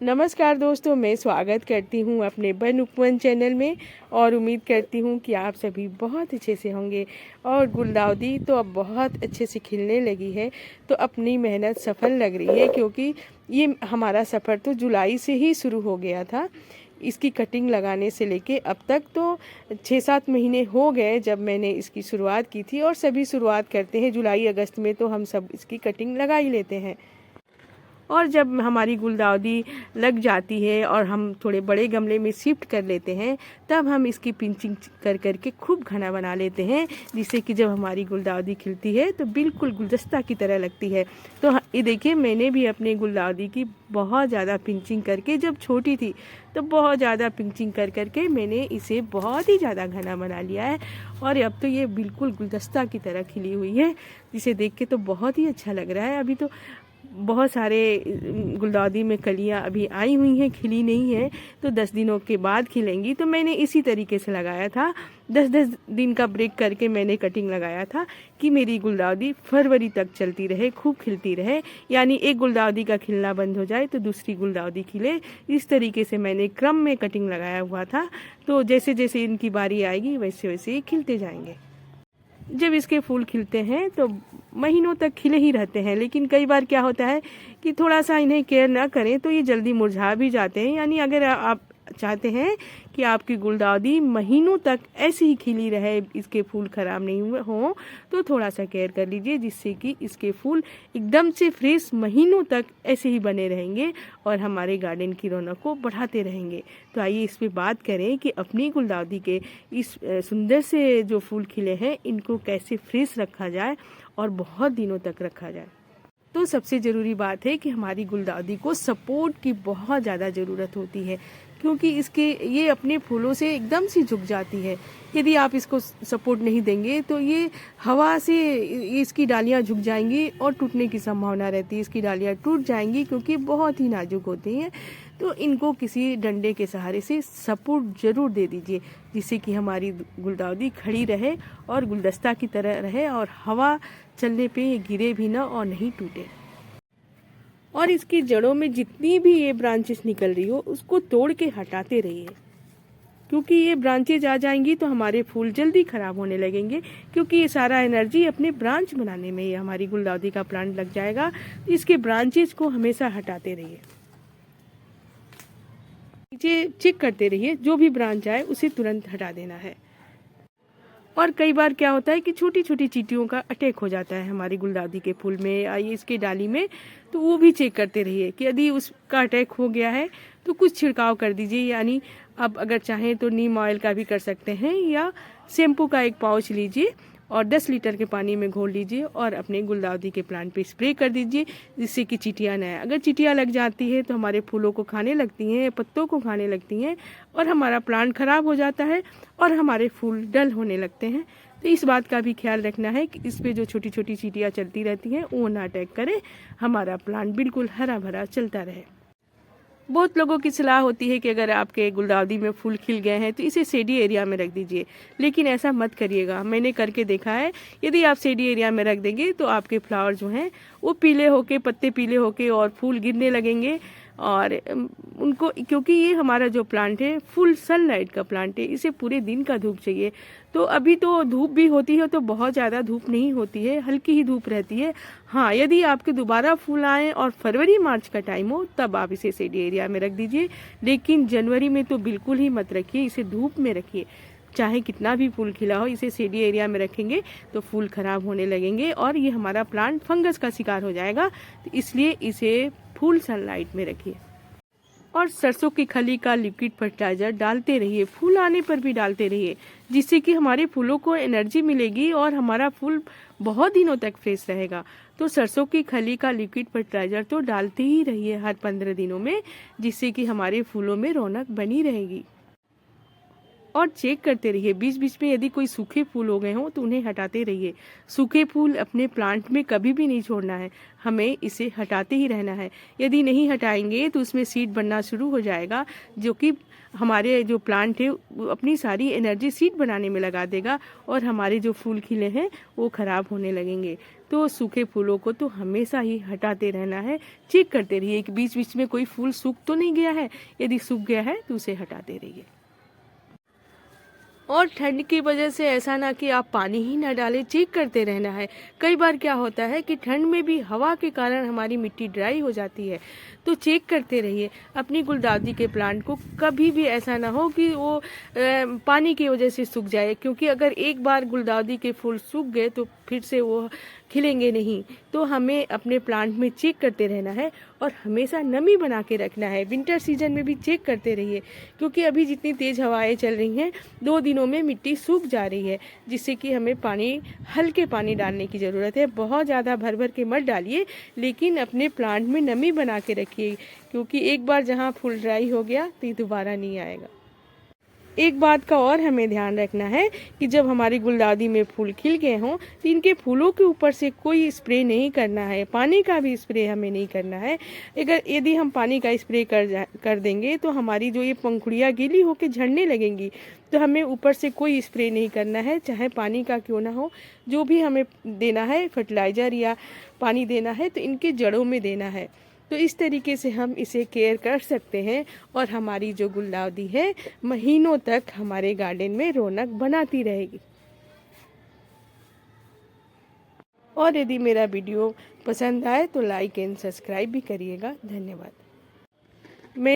नमस्कार दोस्तों, मैं स्वागत करती हूँ अपने बन उपवन चैनल में और उम्मीद करती हूँ कि आप सभी बहुत अच्छे से होंगे। और गुलदाउदी तो अब बहुत अच्छे से खिलने लगी है, तो अपनी मेहनत सफल लग रही है, क्योंकि ये हमारा सफ़र तो जुलाई से ही शुरू हो गया था। इसकी कटिंग लगाने से लेके अब तक तो 6-7 महीने हो गए जब मैंने इसकी शुरुआत की थी। और सभी शुरुआत करते हैं जुलाई अगस्त में, तो हम सब इसकी कटिंग लगा ही लेते हैं। और जब हमारी गुलदाउदी लग जाती है और हम थोड़े बड़े गमले में शिफ्ट कर लेते हैं, तब हम इसकी पिंचिंग कर करके खूब घना बना लेते हैं, जिससे कि जब हमारी गुलदाउदी खिलती है तो बिल्कुल गुलदस्ता की तरह लगती है। तो ये देखिए, मैंने भी अपनी गुलदाउदी की बहुत ज़्यादा पिंचिंग करके, जब छोटी थी तो बहुत ज़्यादा पिंचिंग कर करके मैंने इसे बहुत ही ज़्यादा घना बना लिया है। और अब तो ये बिल्कुल गुलदस्ता की तरह खिली हुई है, जिसे देख के तो बहुत ही अच्छा लग रहा है। अभी तो बहुत सारे गुलदाउदी में कलियां अभी आई हुई हैं, खिली नहीं है, तो 10 दिनों के बाद खिलेंगी। तो मैंने इसी तरीके से लगाया था, 10-10 दिन का ब्रेक करके मैंने कटिंग लगाया था कि मेरी गुलदाउदी फरवरी तक चलती रहे, खूब खिलती रहे। यानी एक गुलदाउदी का खिलना बंद हो जाए तो दूसरी गुलदाउदी खिले, इस तरीके से मैंने क्रम में कटिंग लगाया हुआ था। तो जैसे जैसे इनकी बारी आएगी वैसे वैसे ये खिलते जाएंगे। जब इसके फूल खिलते हैं तो महीनों तक खिले ही रहते हैं, लेकिन कई बार क्या होता है कि थोड़ा सा इन्हें केयर ना करें तो ये जल्दी मुरझा भी जाते हैं। यानी अगर आप चाहते हैं कि आपकी गुलदाउदी महीनों तक ऐसे ही खिली रहे, इसके फूल खराब नहीं हुए हों, तो थोड़ा सा केयर कर लीजिए, जिससे कि इसके फूल एकदम से फ्रेश महीनों तक ऐसे ही बने रहेंगे और हमारे गार्डन की रौनक को बढ़ाते रहेंगे। तो आइए इस पे बात करें कि अपनी गुलदाउदी के इस सुंदर से जो फूल खिले हैं, इनको कैसे फ्रेश रखा जाए और बहुत दिनों तक रखा जाए। तो सबसे ज़रूरी बात है कि हमारी गुलदाउदी को सपोर्ट की बहुत ज़्यादा ज़रूरत होती है, क्योंकि ये अपने फूलों से एकदम से झुक जाती है। यदि आप इसको सपोर्ट नहीं देंगे तो ये हवा से इसकी डालियां झुक जाएंगी और टूटने की संभावना रहती है। इसकी डालियां टूट जाएंगी क्योंकि बहुत ही नाजुक होती हैं। तो इनको किसी डंडे के सहारे से सपोर्ट ज़रूर दे दीजिए, जिससे कि हमारी गुलदाउदी खड़ी रहे और गुलदस्ता की तरह रहे और हवा चलने पे ये गिरे भी ना और नहीं टूटे। और इसकी जड़ों में जितनी भी ये ब्रांचेस निकल रही हो, उसको तोड़ के हटाते रहिए, क्योंकि ये ब्रांचेज आ जाएंगी तो हमारे फूल जल्दी खराब होने लगेंगे, क्योंकि ये सारा एनर्जी अपने ब्रांच बनाने में ये हमारी गुलदाउदी का प्लांट लग जाएगा। इसके ब्रांचेज को हमेशा हटाते रहिए, नीचे चेक करते रहिए, जो भी ब्रांच आए उसे तुरंत हटा देना है। और कई बार क्या होता है कि छोटी छोटी चींटियों का अटैक हो जाता है हमारी गुलदाउदी के फूल में या इसके डाली में, तो वो भी चेक करते रहिए कि यदि उसका अटैक हो गया है तो कुछ छिड़काव कर दीजिए। यानी आप अगर चाहें तो नीम ऑयल का भी कर सकते हैं, या शैम्पू का एक पाउच लीजिए और 10 लीटर के पानी में घोल लीजिए और अपने गुलदाउदी के प्लांट पे स्प्रे कर दीजिए, जिससे कि चींटियाँ न आए। अगर चींटियाँ लग जाती है तो हमारे फूलों को खाने लगती हैं, पत्तों को खाने लगती हैं और हमारा प्लांट खराब हो जाता है और हमारे फूल डल होने लगते हैं। तो इस बात का भी ख्याल रखना है कि इस पे जो छोटी छोटी चींटियाँ चलती रहती हैं वो ना अटैक करें, हमारा प्लांट बिल्कुल हरा भरा चलता रहे। बहुत लोगों की सलाह होती है कि अगर आपके गुलदाउदी में फूल खिल गए हैं तो इसे शेडी एरिया में रख दीजिए, लेकिन ऐसा मत करिएगा। मैंने करके देखा है, यदि आप शेडी एरिया में रख देंगे तो आपके फ्लावर जो हैं वो पीले होके, पत्ते पीले होके और फूल गिरने लगेंगे। और उनको, क्योंकि ये हमारा जो प्लांट है फुल सनलाइट का प्लांट है, इसे पूरे दिन का धूप चाहिए। तो अभी तो धूप भी होती है तो बहुत ज़्यादा धूप नहीं होती है, हल्की ही धूप रहती है। हाँ, यदि आपके दोबारा फूल आए और फरवरी मार्च का टाइम हो तब आप इसे शेडी एरिया में रख दीजिए, लेकिन जनवरी में तो बिल्कुल ही मत रखिए, इसे धूप में रखिए। चाहे कितना भी फूल खिला हो, इसे शेडी एरिया में रखेंगे तो फूल खराब होने लगेंगे और ये हमारा प्लांट फंगस का शिकार हो जाएगा। तो इसलिए इसे फुल सनलाइट में रखिए। और सरसों की खली का लिक्विड फर्टिलाइजर डालते रहिए, फूल आने पर भी डालते रहिए, जिससे कि हमारे फूलों को एनर्जी मिलेगी और हमारा फूल बहुत दिनों तक फ्रेश रहेगा। तो सरसों की खली का लिक्विड फर्टिलाइजर तो डालते ही रहिए हर 15 दिनों में, जिससे कि हमारे फूलों में रौनक बनी रहेगी। और चेक करते रहिए, बीच बीच में यदि कोई सूखे फूल हो गए हों तो उन्हें हटाते रहिए। सूखे फूल अपने प्लांट में कभी भी नहीं छोड़ना है, हमें इसे हटाते ही रहना है। यदि नहीं हटाएंगे तो उसमें सीड बनना शुरू हो जाएगा, जो कि हमारे जो प्लांट है अपनी सारी एनर्जी सीड बनाने में लगा देगा और हमारे जो फूल खिले हैं वो खराब होने लगेंगे। तो सूखे फूलों को तो हमेशा ही हटाते रहना है, चेक करते रहिए कि बीच बीच में कोई फूल सूख तो नहीं गया है। यदि सूख गया है तो उसे हटाते रहिए। और ठंड की वजह से ऐसा ना कि आप पानी ही ना डालें, चेक करते रहना है। कई बार क्या होता है कि ठंड में भी हवा के कारण हमारी मिट्टी ड्राई हो जाती है, तो चेक करते रहिए अपनी गुलदाउदी के प्लांट को। कभी भी ऐसा ना हो कि वो पानी की वजह से सूख जाए, क्योंकि अगर एक बार गुलदाउदी के फूल सूख गए तो फिर से वो खिलेंगे नहीं। तो हमें अपने प्लांट में चेक करते रहना है और हमेशा नमी बना के रखना है। विंटर सीजन में भी चेक करते रहिए, क्योंकि अभी जितनी तेज़ हवाएं चल रही हैं 2 दिनों में मिट्टी सूख जा रही है, जिससे कि हमें हल्के पानी डालने की ज़रूरत है। बहुत ज़्यादा भर भर के मत डालिए, लेकिन अपने प्लांट में नमी बना के रखिए, क्योंकि एक बार जहाँ फूल ड्राई हो गया तो ये दोबारा नहीं आएगा। एक बात का और हमें ध्यान रखना है कि जब हमारी गुलदाउदी में फूल खिल गए हों तो इनके फूलों के ऊपर से कोई स्प्रे नहीं करना है, पानी का भी स्प्रे हमें नहीं करना है। यदि हम पानी का स्प्रे कर देंगे तो हमारी जो ये पंखुड़ियाँ गीली होकर झड़ने लगेंगी। तो हमें ऊपर से कोई स्प्रे नहीं करना है, चाहे पानी का क्यों ना हो। जो भी हमें देना है, फर्टिलाइज़र या पानी देना है, तो इनके जड़ों में देना है। तो इस तरीके से हम इसे केयर कर सकते हैं और हमारी जो गुलदाउदी है महीनों तक हमारे गार्डन में रौनक बनाती रहेगी। और यदि मेरा वीडियो पसंद आए तो लाइक एंड सब्सक्राइब भी करिएगा। धन्यवाद।